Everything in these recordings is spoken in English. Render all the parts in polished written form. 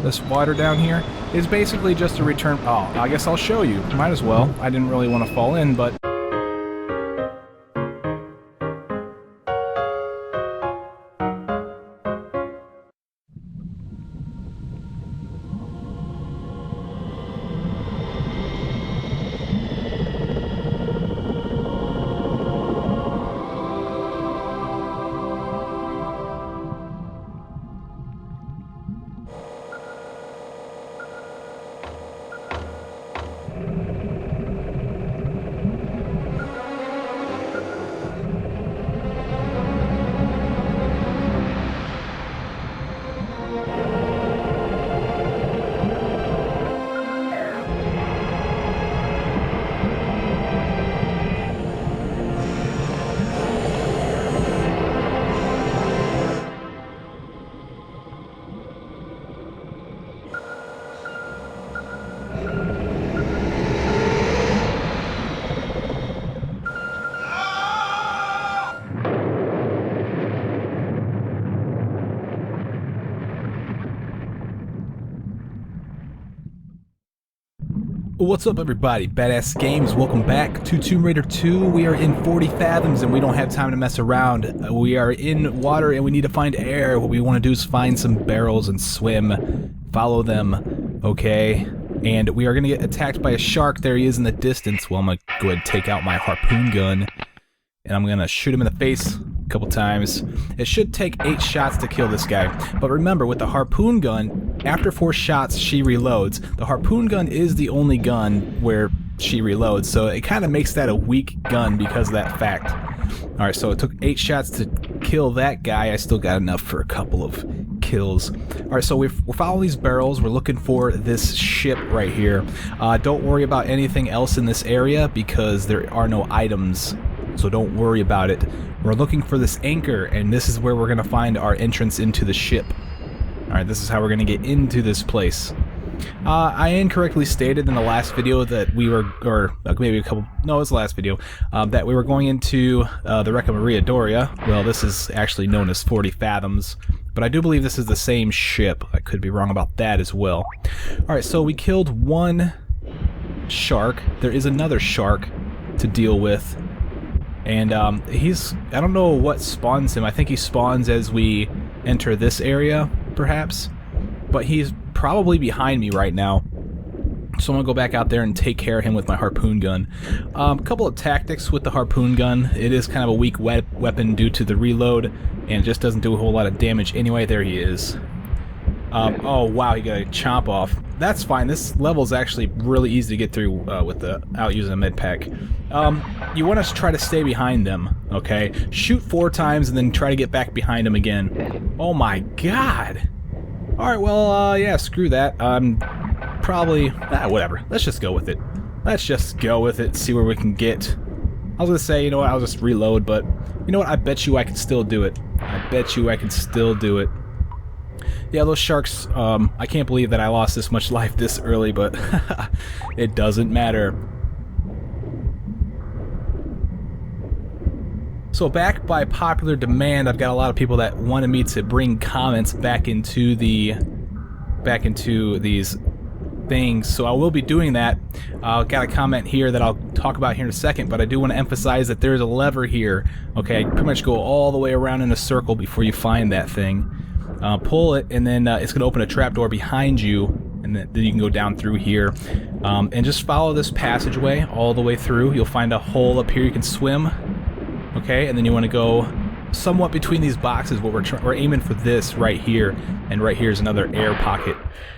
this water down here, is basically just a return... Oh, I guess I'll show you. Might as well. I didn't really want to fall in, but... What's up, everybody? badassgamez, welcome back to Tomb Raider 2. We are in 40 fathoms and we don't have time to mess around. We are in water and we need to find air. What we want to do is find some barrels and swim. Follow them, okay? And we are going to get attacked by a shark. There he is in the distance. Well, I'm going to go ahead and take out my harpoon gun. And I'm going to shoot him in the face a couple times. It should take 8 shots to kill this guy. But remember, with the harpoon gun, after 4 shots, she reloads. The harpoon gun is the only gun where she reloads, so it kind of makes that a weak gun because of that fact. Alright, so it took 8 shots to kill that guy. I still got enough for a couple of kills. Alright, so we're following these barrels. We're looking for this ship right here. Don't worry about anything else in this area because there are no items, so don't worry about it. We're looking for this anchor, and this is where we're going to find our entrance into the ship. Alright, this is how we're going to get into this place. I incorrectly stated in the last video that we were, or maybe a couple, no, it was the last video, that we were going into the wreck of Maria Doria. Well, this is actually known as 40 Fathoms, but I do believe this is the same ship. I could be wrong about that as well. Alright, so we killed one shark. There is another shark to deal with. And he's, I don't know what spawns him. I think he spawns as we enter this area, perhaps. But he's probably behind me right now. So I'm going to go back out there and take care of him with my harpoon gun. A couple of tactics with the harpoon gun. It is kind of a weak weapon due to the reload, and it just doesn't do a whole lot of damage anyway. There he is. Oh wow, he got a chomp off. That's fine. This level is actually really easy to get through without using a med pack. You want to try to stay behind them, okay? Shoot 4 times and then try to get back behind them again. Oh my god! Alright, well, yeah, screw that. Probably... whatever. Let's just go with it. Let's just go with it, see where we can get. I was gonna say, you know what, I'll just reload, but... You know what, I bet you I can still do it. I bet you I can still do it. Yeah, those sharks, I can't believe that I lost this much life this early, but it doesn't matter. So back by popular demand, I've got a lot of people that wanted me to bring comments back into these things, so I will be doing that. I've got a comment here that I'll talk about here in a second, but I do want to emphasize that there's a lever here. Okay, pretty much go all the way around in a circle before you find that thing. Pull it, and then it's going to open a trapdoor behind you, and then you can go down through here. And just follow this passageway all the way through. You'll find a hole up here you can swim. Okay, and then you want to go somewhat between these boxes. What we're aiming for this right here, and right here is another air pocket.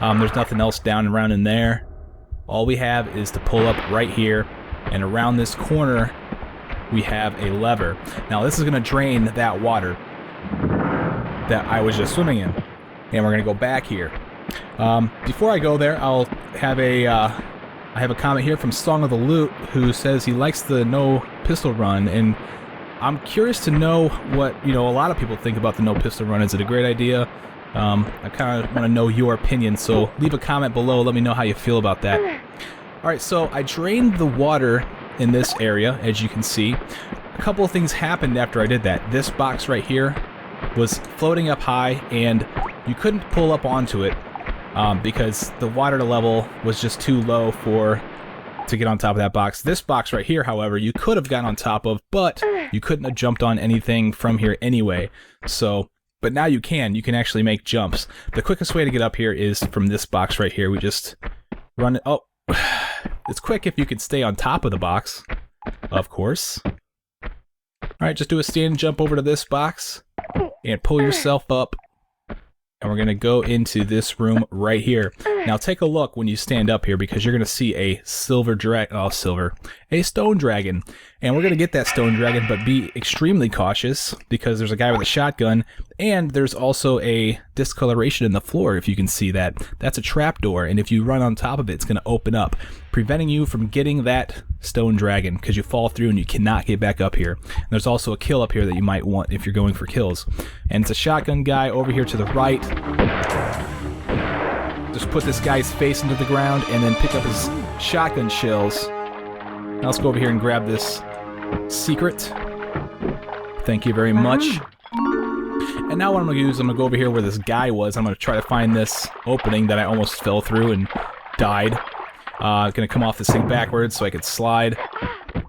There's nothing else down and around in there. All we have is to pull up right here, and around this corner we have a lever. Now this is going to drain that water that I was just swimming in, and we're gonna go back here. Before I go there, I'll have I have a comment here from Song of the Loot, who says he likes the no pistol run, and I'm curious to know what a lot of people think about the no pistol run. Is it a great idea? I kind of want to know your opinion, so leave a comment below. Let me know how you feel about that. All right, so I drained the water in this area, as you can see. A couple of things happened after I did that. This box right here was floating up high, and you couldn't pull up onto it. because the water level was just too low to get on top of that box. This box right here, however, you could have gotten on top of, but you couldn't have jumped on anything from here anyway. So, but now you can. You can actually make jumps. The quickest way to get up here is from this box right here. We just run it. Oh, it's quick if you could stay on top of the box, of course. All right, just do a stand jump over to this box and pull yourself up. And we're going to go into this room right here. Now take a look when you stand up here, because you're going to see a a stone dragon. And we're going to get that stone dragon, but be extremely cautious, because there's a guy with a shotgun, and there's also a discoloration in the floor, if you can see that. That's a trapdoor, and if you run on top of it, it's going to open up, preventing you from getting that stone dragon, because you fall through and you cannot get back up here. And there's also a kill up here that you might want if you're going for kills. And it's a shotgun guy over here to the right. Just put this guy's face into the ground and then pick up his shotgun shells. Now let's go over here and grab this secret. Thank you very much. And now what I'm going to do is I'm going to go over here where this guy was. I'm going to try to find this opening that I almost fell through and died. Going to come off this thing backwards so I could slide.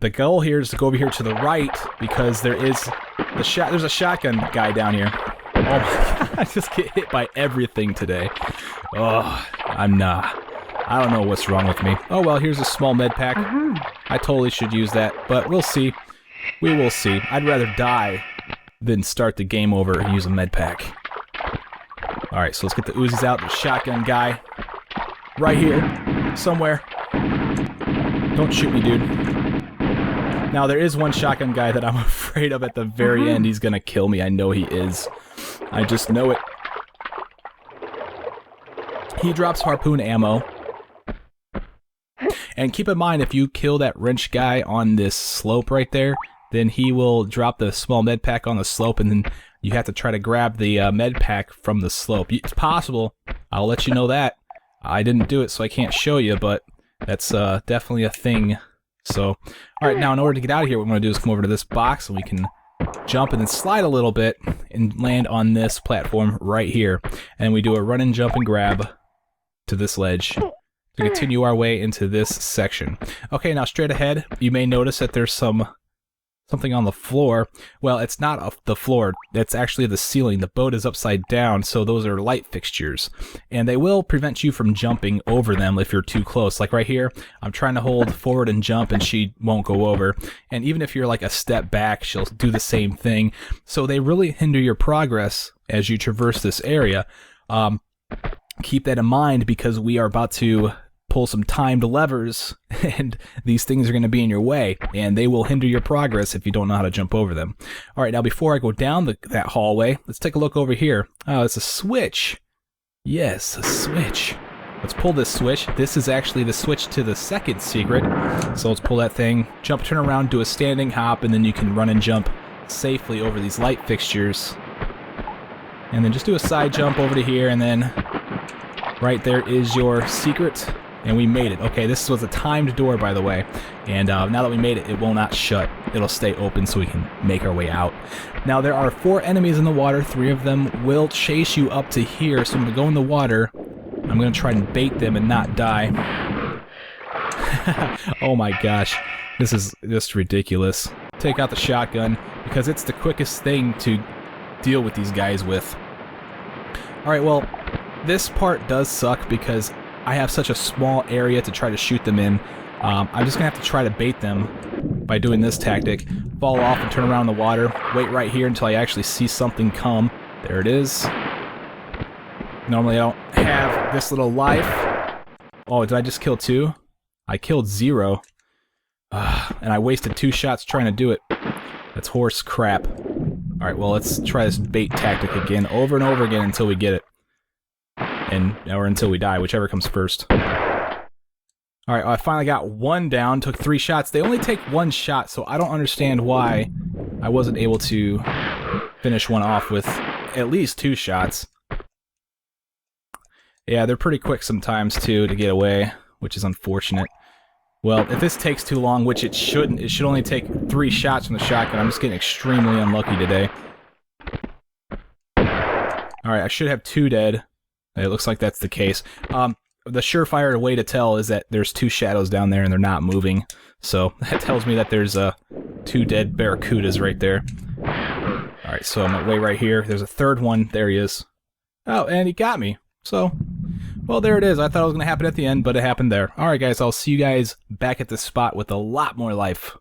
The goal here is to go over here to the right, because there's a shotgun guy down here. Oh my god, I just get hit by everything today. Oh, I don't know what's wrong with me. Oh well, here's a small med pack. I totally should use that, but we'll see. We will see. I'd rather die than start the game over and use a med pack. Alright, so let's get the Uzis out. The shotgun guy. Right here. Somewhere. Don't shoot me, dude. Now, there is one shotgun guy that I'm afraid of at the very end. He's gonna kill me. I know he is. I just know it. He drops harpoon ammo. And keep in mind, if you kill that wrench guy on this slope right there, then he will drop the small med pack on the slope, and then you have to try to grab the med pack from the slope. It's possible. I'll let you know that. I didn't do it, so I can't show you, but that's definitely a thing. So, alright, now in order to get out of here, what we're going to do is come over to this box, and we can jump and then slide a little bit and land on this platform right here. And we do a run and jump and grab to this ledge to continue our way into this section. Okay, now straight ahead, you may notice that there's something on the floor. Well, it's not the floor, it's actually the ceiling. The boat is upside down, so those are light fixtures. And they will prevent you from jumping over them if you're too close. Like right here, I'm trying to hold forward and jump and she won't go over. And even if you're like a step back, she'll do the same thing. So they really hinder your progress as you traverse this area. Keep that in mind, because we are about to pull some timed levers, and these things are going to be in your way, and they will hinder your progress if you don't know how to jump over them. Alright, now before I go down that hallway, let's take a look over here. Oh, it's a switch. Yes, a switch. Let's pull this switch. This is actually the switch to the second secret. So let's pull that thing, jump, turn around, do a standing hop, and then you can run and jump safely over these light fixtures. And then just do a side jump over to here, and then right there is your secret. And we made it. Okay, this was a timed door, by the way. And now that we made it, it will not shut. It'll stay open so we can make our way out. Now, there are 4 enemies in the water. 3 of them will chase you up to here. So I'm going to go in the water. I'm going to try and bait them and not die. Oh my gosh. This is just ridiculous. Take out the shotgun, because it's the quickest thing to deal with these guys with. Alright, well, this part does suck because I have such a small area to try to shoot them in. I'm just going to have to try to bait them by doing this tactic. Fall off and turn around in the water. Wait right here until I actually see something come. There it is. Normally I don't have this little life. Oh, did I just kill 2? I killed 0. And I wasted 2 shots trying to do it. That's horse crap. Alright, well, let's try this bait tactic again, over and over again until we get it. Or until we die, whichever comes first. Alright, I finally got 1 down, took 3 shots. They only take 1 shot, so I don't understand why I wasn't able to finish one off with at least 2 shots. Yeah, they're pretty quick sometimes, too, to get away, which is unfortunate. Well, if this takes too long, which it shouldn't, it should only take 3 shots from the shotgun. I'm just getting extremely unlucky today. Alright, I should have 2 dead. It looks like that's the case. The surefire way to tell is that there's 2 shadows down there and they're not moving. So that tells me that there's 2 dead barracudas right there. Alright, so I'm way right here. There's a 3rd one. There he is. Oh, and he got me. So, well, there it is. I thought it was going to happen at the end, but it happened there. Alright, guys, I'll see you guys back at this spot with a lot more life.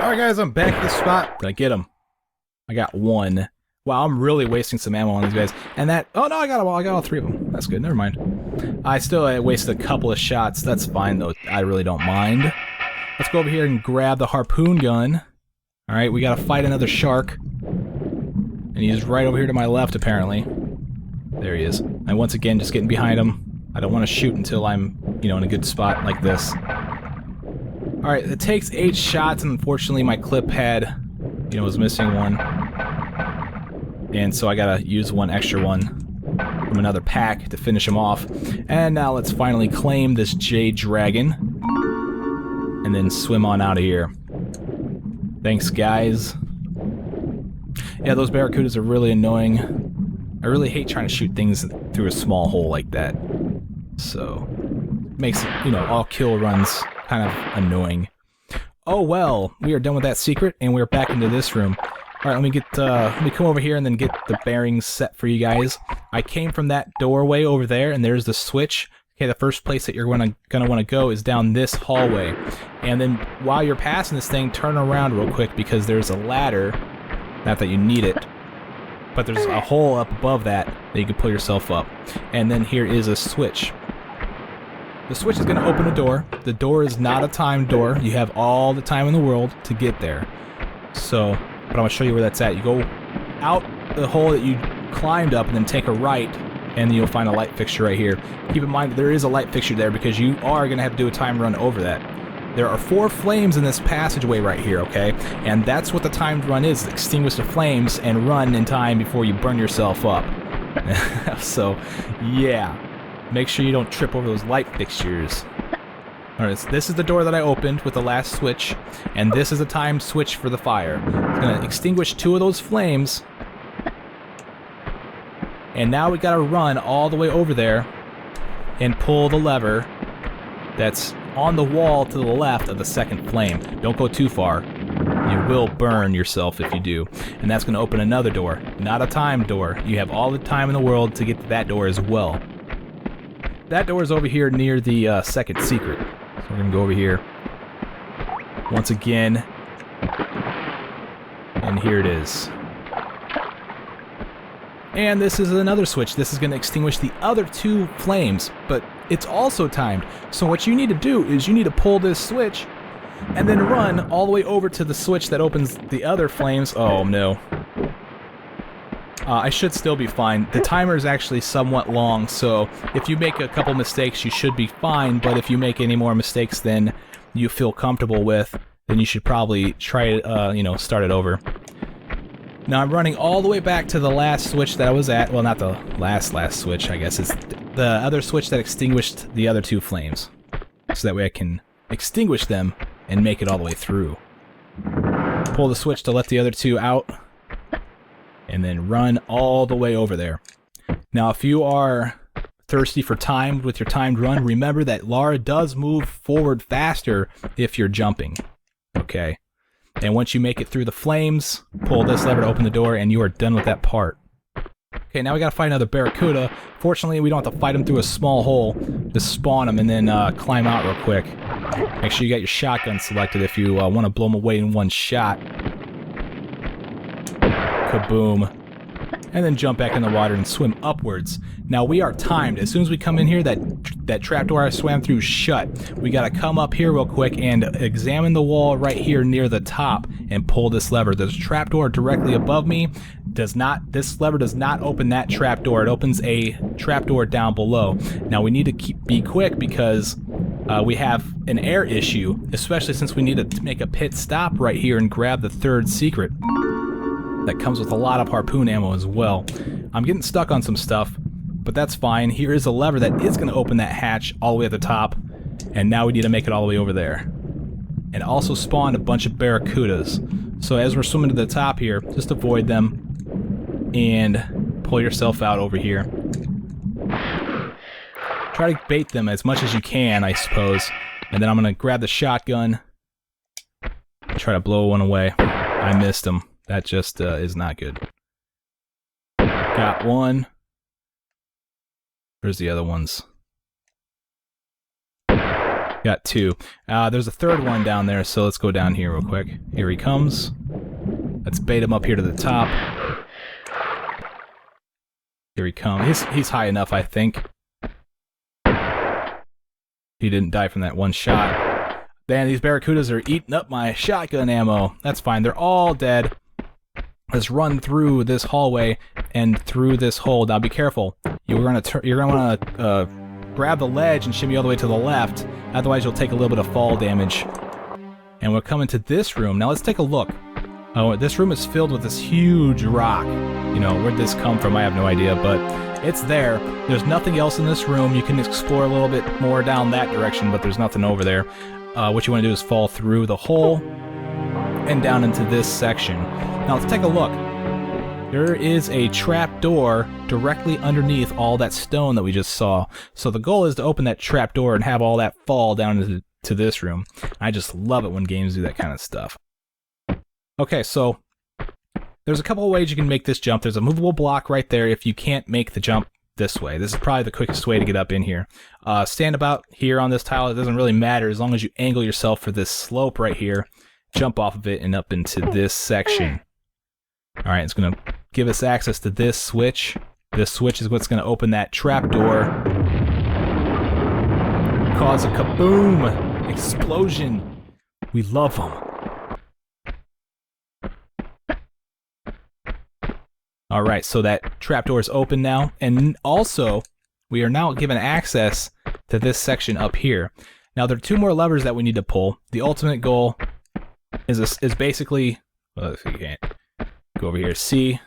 Alright guys, I'm back at this spot. Did I get him? I got 1. Wow, I'm really wasting some ammo on these guys. And that... Oh no, I got all 3 of them. That's good, never mind. I still wasted a couple of shots. That's fine though, I really don't mind. Let's go over here and grab the harpoon gun. Alright, we gotta fight another shark. And he's right over here to my left, apparently. There he is. And once again, just getting behind him. I don't want to shoot until I'm, you know, in a good spot like this. Alright, it takes 8 shots, and unfortunately my clip had, you know, was missing 1. And so I gotta use 1 extra one from another pack to finish him off. And now let's finally claim this Jade dragon. And then swim on out of here. Thanks, guys. Yeah, those barracudas are really annoying. I really hate trying to shoot things through a small hole like that. So, makes, you know, all kill runs kind of annoying. Oh well, we are done with that secret, and we're back into this room. Alright, let me come over here and then get the bearings set for you guys. I came from that doorway over there, and there's the switch. Okay, the first place that you're gonna want to go is down this hallway. And then while you're passing this thing, turn around real quick because there's a ladder. Not that you need it, but there's a hole up above that you can pull yourself up. And then here is a switch. The switch is going to open a door. The door is not a timed door. You have all the time in the world to get there. So, but I'm going to show you where that's at. You go out the hole that you climbed up and then take a right, and then you'll find a light fixture right here. Keep in mind that there is a light fixture there because you are going to have to do a time run over that. There are 4 flames in this passageway right here, okay? And that's what the timed run is. Extinguish the flames and run in time before you burn yourself up. So, yeah. Make sure you don't trip over those light fixtures. Alright, so this is the door that I opened with the last switch, and this is a timed switch for the fire. It's gonna extinguish 2 of those flames, and now we gotta run all the way over there and pull the lever that's on the wall to the left of the second flame. Don't go too far. You will burn yourself if you do. And that's gonna open another door. Not a timed door. You have all the time in the world to get to that door as well. That door is over here near the second secret. So we're gonna go over here once again, and here it is. And this is another switch. This is gonna extinguish the other 2 flames, but it's also timed. So what you need to do is you need to pull this switch and then run all the way over to the switch that opens the other flames. Oh no. I should still be fine. The timer is actually somewhat long, so if you make a couple mistakes, you should be fine, but if you make any more mistakes than you feel comfortable with, then you should probably try it, you know, start it over. Now I'm running all the way back to the last switch that I was at. Well, not the last switch, I guess. It's the other switch that extinguished the other 2 flames. So that way I can extinguish them and make it all the way through. Pull the switch to let the other 2 out, and then run all the way over there. Now, if you are thirsty for time with your timed run, remember that Lara does move forward faster if you're jumping. Okay? And once you make it through the flames, pull this lever to open the door, and you are done with that part. Okay, now we gotta fight another barracuda. Fortunately, we don't have to fight him through a small hole. Just spawn him and then climb out real quick. Make sure you got your shotgun selected if you want to blow him away in one shot. Kaboom. And then jump back in the water and swim upwards. Now we are timed. As soon as we come in here, that trapdoor I swam through shut. We gotta come up here real quick and examine the wall right here near the top and pull this lever. There's a trapdoor directly above me. This lever does not open that trapdoor. It opens a trapdoor down below. Now we need to be quick because we have an air issue, especially since we need to make a pit stop right here and grab the third secret. That comes with a lot of harpoon ammo as well. I'm getting stuck on some stuff, but that's fine. Here is a lever that is going to open that hatch all the way at the top, and now we need to make it all the way over there. And also spawn a bunch of barracudas. So as we're swimming to the top here, just avoid them and pull yourself out over here. Try to bait them as much as you can, I suppose. And then I'm going to grab the shotgun and try to blow one away. I missed him. That just is not good. Got one. Where's the other ones? Got two. There's a third one down there, so let's go down here real quick. Here he comes. Let's bait him up here to the top. Here he comes. He's high enough, I think. He didn't die from that one shot. Man, these barracudas are eating up my shotgun ammo. That's fine. They're all dead. Let's run through this hallway and through this hole. Now be careful. You're gonna want to grab the ledge and shimmy all the way to the left. Otherwise, you'll take a little bit of fall damage. And we're coming to this room. Now let's take a look. Oh, this room is filled with this huge rock. You know, where'd this come from? I have no idea, but it's there. There's nothing else in this room. You can explore a little bit more down that direction, but there's nothing over there. What you want to do is fall through the hole and down into this section. Now let's take a look. There is a trap door directly underneath all that stone that we just saw. So the goal is to open that trap door and have all that fall down into this room. I just love it when games do that kind of stuff. Okay, so there's a couple of ways you can make this jump. There's a movable block right there if you can't make the jump this way. This is probably the quickest way to get up in here. Stand about here on this tile. It doesn't really matter as long as you angle yourself for this slope right here. Jump off of it and up into this section. Alright, it's going to give us access to this switch. This switch is what's going to open that trapdoor. Cause a kaboom! Explosion! We love them. Alright, so that trapdoor is open now. And also, we are now given access to this section up here. Now, there are two more levers that we need to pull. The ultimate goal is basically... Well, if you can't go over here, see...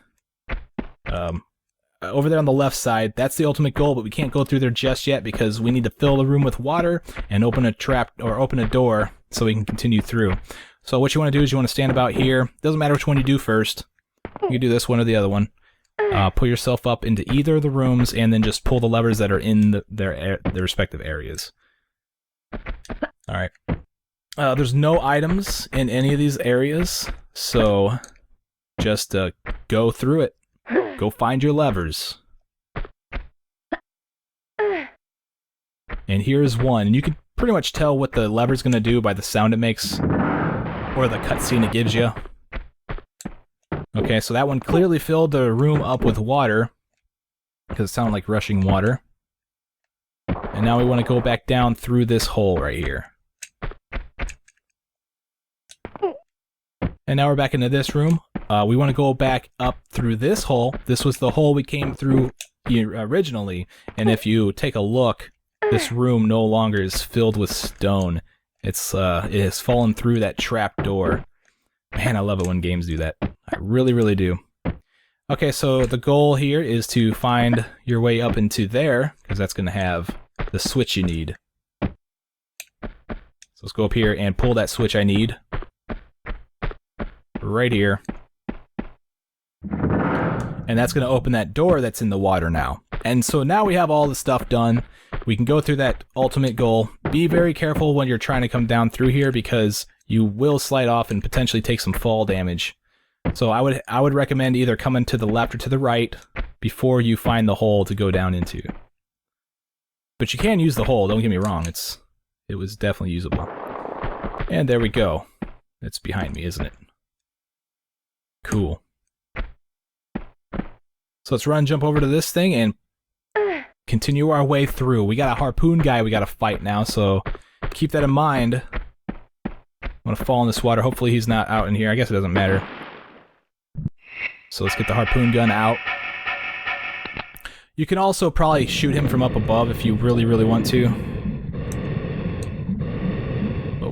over there on the left side, that's the ultimate goal, but we can't go through there just yet because we need to fill the room with water and open a trap or open a door so we can continue through. So what you want to do is you want to stand about here. Doesn't matter which one you do first. You can do this one or the other one. Pull yourself up into either of the rooms and then just pull the levers that are in their respective areas. Alright. There's no items in any of these areas, so just go through it. Go find your levers. And here's one. And you can pretty much tell what the lever's going to do by the sound it makes or the cutscene it gives you. Okay, so that one clearly filled the room up with water because it sounded like rushing water. And now we want to go back down through this hole right here. And now we're back into this room. We want to go back up through this hole. This was the hole we came through originally. And if you take a look, this room no longer is filled with stone. It has fallen through that trap door. Man, I love it when games do that. I really, really do. Okay, so the goal here is to find your way up into there, because that's going to have the switch you need. So let's go up here and pull that switch I need. Right here. And that's going to open that door that's in the water now. And so now we have all the stuff done. We can go through that ultimate goal. Be very careful when you're trying to come down through here because you will slide off and potentially take some fall damage. So I would recommend either coming to the left or to the right before you find the hole to go down into. But you can use the hole, don't get me wrong. It was definitely usable. And there we go. It's behind me, isn't it? Cool. So let's run, jump over to this thing, and continue our way through. We got a harpoon guy we got to fight now, so keep that in mind. I'm going to fall in this water. Hopefully he's not out in here. I guess it doesn't matter. So let's get the harpoon gun out. You can also probably shoot him from up above if you really, really want to.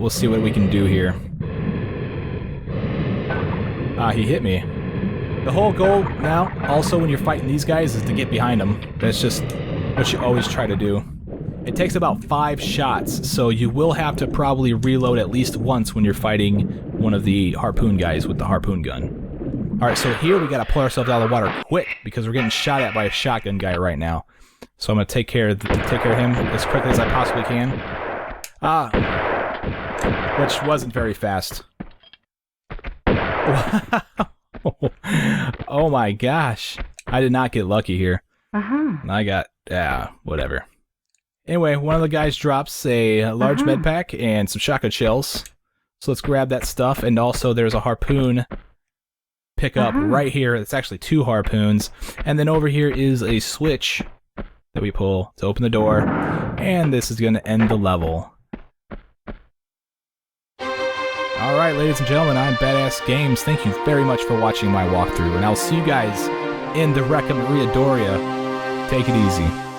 we'll see what we can do here. Ah, he hit me. The whole goal now, also when you're fighting these guys, is to get behind them. That's just what you always try to do. It takes about 5 shots, so you will have to probably reload at least once when you're fighting one of the harpoon guys with the harpoon gun. Alright, so here we gotta pull ourselves out of the water quick, because we're getting shot at by a shotgun guy right now. So I'm gonna take care of him as quickly as I possibly can. Ah, which wasn't very fast. Wow. Oh my gosh. I did not get lucky here. I got, whatever. Anyway, one of the guys drops a large med pack and some shotgun shells. So let's grab that stuff. And also there's a harpoon pickup right here. It's actually 2 harpoons. And then over here is a switch that we pull to open the door. And this is going to end the level. Alright, ladies and gentlemen, I'm badassgamez. Thank you very much for watching my walkthrough. And I'll see you guys in the Wreck of Maria Doria. Take it easy.